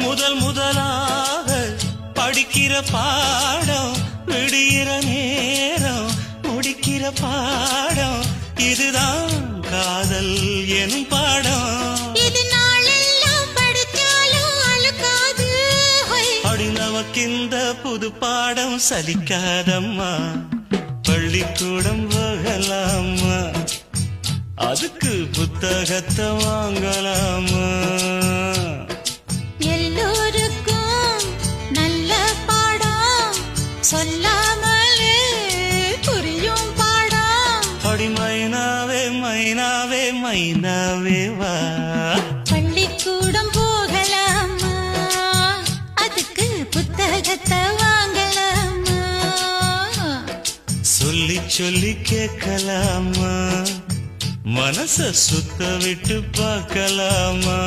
முதல் முதலாக படிக்கிற பாடம் விடுகிற நேரம் முடிக்கிற பாடம் இதுதான் காதல் எனும் பாடம். இது நாளெல்லாம் படிச்சாலும் அழுக்காது. அடி நமக்கிந்த புது பாடம் சலிக்காதம்மா. பள்ளிக்கூடம் போகலாமா, அதுக்கு புத்தகத்தை வாங்கலாமா. எல்லோருக்கும் நல்ல பாடம் சொல்லாமலே புரியும் பாடம். அடி மைனாவே மைனாவே மைனாவே வா. பள்ளிக்கூடம் போகலாமா, அதுக்கு புத்தகத்தை வாங்கலாமா. சொல்லி சொல்லி கேட்கலாமா, மனச சுத்த விட்டு பார்க்கலாமா.